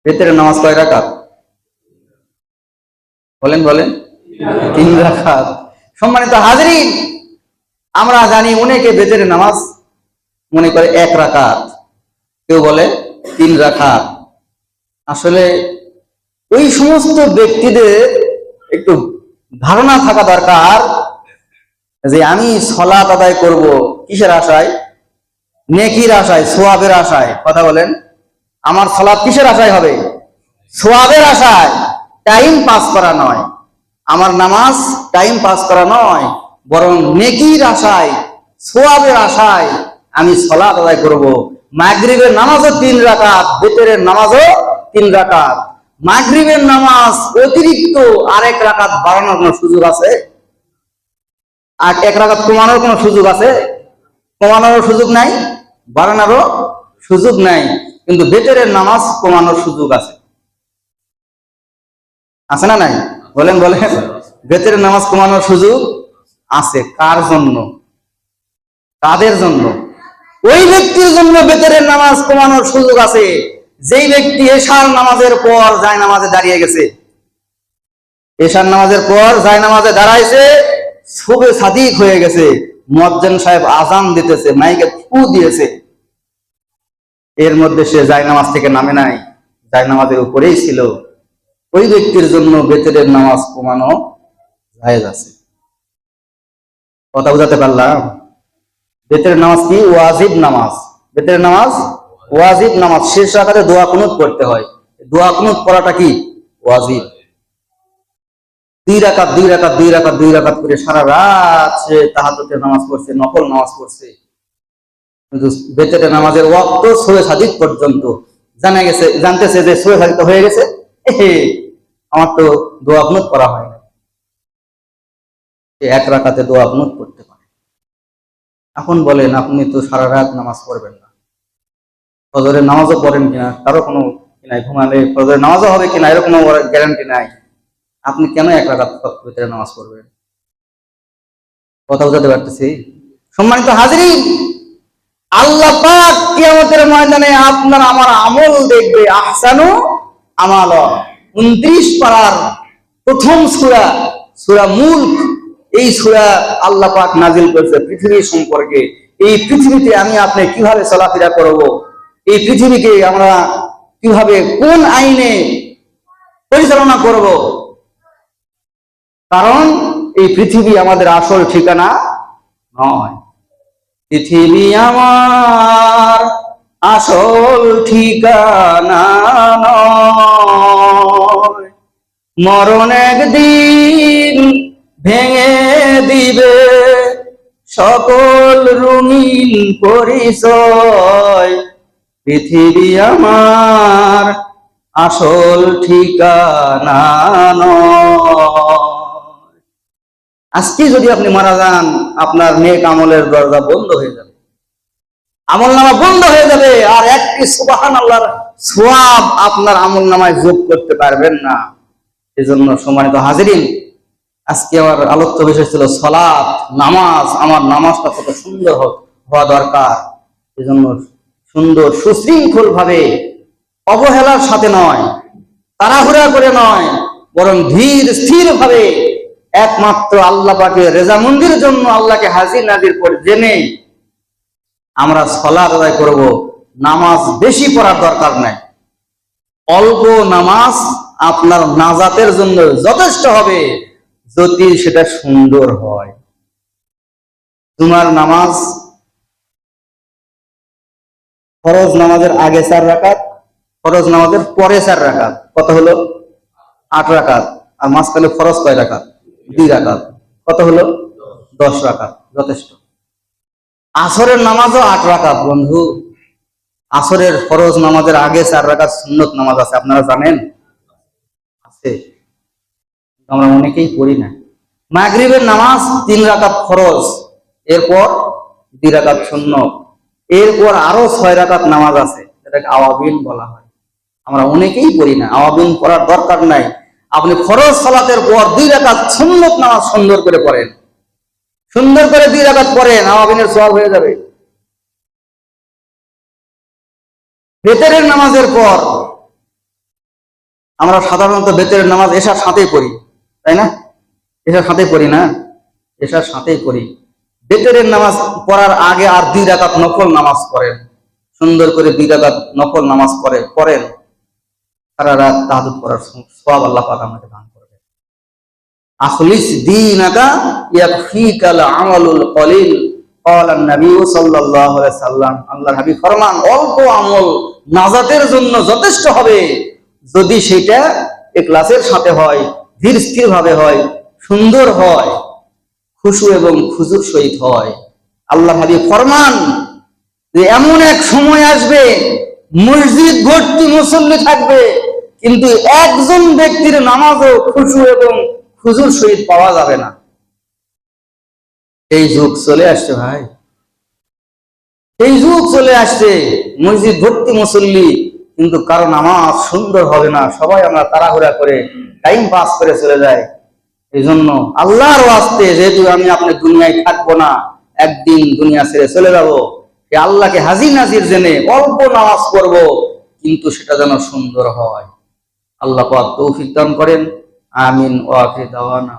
বেতের নামাজ কয় রাকাত? বলেন বলেন। 3 রাকাত। সম্মানিত হাজরিন, আমরা জানি অনেকে বেতের নামাজ মনে করে 1 রাকাত, কেউ বলে 3 রাকাত। আসলে ওই সমস্ত ব্যক্তিদের একটু ধারণা থাকা দরকার যে আমি সালাত আদায় করব কিসের আশায়? নেকির আশায়, সওয়াবের আশায়। কথা বলেন। আমার সালাত কিসের আশায় হবে? সওয়াবের আশায়, টাইম পাস করা নয়। আমার নামাজ টাইম পাস করা নয়, বরং নেকির আশায়, সওয়াবের আশায় আমি সালাত আদায় করব। মাগরিবের নামাজও 3 রাকাত, বেতরের নামাজও 3 রাকাত। মাগরিবের নামাজ অতিরিক্ত আরেক রাকাত বাড়ানোর কোনো সুযোগ আছে? আর 1 রাকাত কমানোর কোনো সুযোগ আছে? কমানোর সুযোগ নাই, বাড়ানোরও সুযোগ নাই। কিন্তু বেতরের নামাজ কমানোর সুযোগ আছে। আছে না নাই? বলেন বলেন। বেতরের নামাজ কমানোর সুযোগ আছে। কার জন্য? কাদের জন্য? ওই ব্যক্তির জন্য বেতরের নামাজ কমানোর সুযোগ আছে যেই ব্যক্তি এশার নামাজের পর জায়নামাজে দাঁড়িয়ে গেছে। এশার নামাজের পর জায়নামাজে দাঁড়াইছে, সুবে সাদিক হয়ে গেছে, মুয়াজ্জিন সাহেব আযান দিতেছে, মাইকে ফু দিয়েছে, এর মধ্যে সে জায়নামাজ থেকে নামে নাই, জায়নামাজের উপরেই ছিল। ওই ব্যক্তির জন্য বেতরের নামাজ কমানো জায়েজ আছে। কথা বুঝাতে পারলাম? বেতরের নামাজ কি? ওয়াজিব নামাজ। বেতরের নামাজ ওয়াজিব নামাজ। শেষ রাকাতে দোয়া কুনুত পড়তে হয়। দোয়া কুনুত পড়াটা কি? ওয়াজিব। 2 রাকাত 2 রাকাত 2 রাকাত 2 রাকাত করে সারা রাত সে তাহাজ্জুদের নামাজ পড়ছে, নফল নামাজ পড়ছে। কিন্তু বেতরের নামাজের ওয়াক্ত সুবে সাদিক পর্যন্ত জানতেছে যে সুবে সাদিক হয়ে গেছে, আমার তো দোয়া কুনুত করা হয় না। 1 রাকাতে দোয়া কুনুত করতে পারে। এখন বলেন, আপনি তো সারা রাত নামাজ পড়বেন না, ফজরের নামাজও পড়েন কিনা তারও কোনো নাই, ঘুমালে ফজরের নামাজও হবে কিনা এরকম কোনো গ্যারান্টি নাই, আপনি কেন 1 রাকাত ভিতরে নামাজ পড়বেন? কথা বুঝাতে পারতেছি? সম্মানিত হাজরিন, আল্লাহ পাক কিয়ামতের ময়দানে আপনার আমার আমল দেখবে। আহসানু আমাল, 29 পারার প্রথম সূরা, সূরা মুলক। এই সূরা আল্লাহ পাক নাজিল করেছে পৃথিবী সম্পর্কে। এই পৃথিবীতে আমি আপনি কিভাবে চলাফেরা করব, এই পৃথিবীকে আমরা কিভাবে কোন আইনে পরিচালনা করব। কারণ এই পৃথিবী আমাদের আসল ঠিকানা নয়। পৃথিবী আমার আসল ঠিকানা নয়, মরণ একদিন ভেঙে দিবে সকল রঙিন পরিচয়। পৃথিবী আমার আসল ঠিকানা নয়। আজকে যদি আপনি মারা যান, আপনার নেক আমলের দরজা বন্ধ হয়ে যাবে, আমলনামা বন্ধ হয়ে যাবে, আর একটি সুবহানাল্লাহর সওয়াব আপনার আমলনামায় যোগ করতে পারবেন না। এজন্য সম্মানিত হাজিরিন, আজকে আমার আলোচ্য বিষয় ছিল সালাত, নামাজ। আমার নামাজটা কত সুন্দর হওয়া দরকার। এজন্য সুন্দর সুশৃঙ্খল ভাবে, অবহেলার সাথে নয়, তাড়াহুড়া করে নয়, বরং ধীর স্থির ভাবে একমাত্র আল্লাহ পাকের রেজামন্দির জন্য আল্লাহকে হাজির নাজির করে জেনে আমরা সালাত আদায় করব। নামাজ বেশি পড়ার দরকার নাই, অল্প নামাজ আপনার নাজাতের জন্য যথেষ্ট হবে, যদি সেটা সুন্দর হয়। জুমার নামাজ ফরজ নামাজের আগে 4 রাকাত, ফরজ নামাজের পরে 4 রাকাত, কত হলো? 8 রাকাত। আর মাঝখানে ফরজ কয় রাকাত? 2 রাকাত, কত হলো? 10 রাকাত, যথেষ্ট। আসরের নামাজও 8 রাকাত বন্ধু। আসরের ফরজ নামাজের আগে 4 রাকাত সুন্নত নামাজ আছে, আপনারা জানেন? আছে, আমরা অনেকেই পড়ি না। মাগরিবের নামাজ 3 রাকাত ফরজ, এরপর 2 রাকাত সুন্নত, এরপর আরো 6 রাকাত নামাজ আছে, এটাকে আওয়াবিন বলা হয়। আমরা অনেকেই পড়ি না। আওয়াবিন পড়ার দরকার নাই। আপনি ফরজ সালাতের পর 2 রাকাত সুন্নত নামাজ সুন্দর করে পড়েন, সুন্দর করে 2 রাকাত পড়েন, আওয়াবিনের সওয়াব হয়ে যাবে। বেতরের নামাজের পর আমরা সাধারণত বেতরের নামাজ এশার সাথেই পড়ি, তাই না? এশার সাথেই পড়ি না? এশার সাথেই পড়ি। বেতরের নামাজ পড়ার আগে আর 2 রাকাত নফল নামাজ পড়েন, সুন্দর করে 2 রাকাত নফল নামাজ পড়েন, সারা রাত তাহাজ্জুদ পড়ার সওয়াব আল্লাহ পাক আমাকে দান করবে। আখলিস দীনাকা ইয়াকফিকাল আমালুল কলিল, ক্বালা নবী সাল্লাল্লাহু আলাইহি সাল্লাম, আল্লাহর হাবিব ফরমান, অল্প আমল নাজাতের জন্য যথেষ্ট হবে যদি সেটা ইখলাসের সাথে হয়, ধীর স্থির ভাবে হয়, সুন্দর হয়, খুশু এবং খুজুর সহিত হয়। আল্লাহর হাবিব ফরমান যে এমন এক সময় আসবে মসজিদ ভর্তি মুসল্লি থাকবে, কিন্তু একজন ব্যক্তির নামাজও খুশু এবং খুজুর সহিত পাওয়া যাবে না। এই যুগ চলে আসছে ভাই, এই যুগ চলে আসছে। মসজিদ ভর্তি মুসল্লি, কিন্তু কারো নামাজ সুন্দর হবে না। সবাই আমরা তাড়াহুড়া করে টাইম পাস করে চলে যায়। এই জন্য আল্লাহর ওয়াস্তে, যেহেতু আমি আপনি দুনিয়ায় থাকবো না, একদিন দুনিয়া ছেড়ে চলে যাবো, আল্লাহকে হাজির নাজির জেনে অল্প নামাজ পড়বো, কিন্তু সেটা যেন সুন্দর হয়। আল্লাহ পাক তৌফিক দান করেন। আমিন ওয়া আখির দাওয়ানা।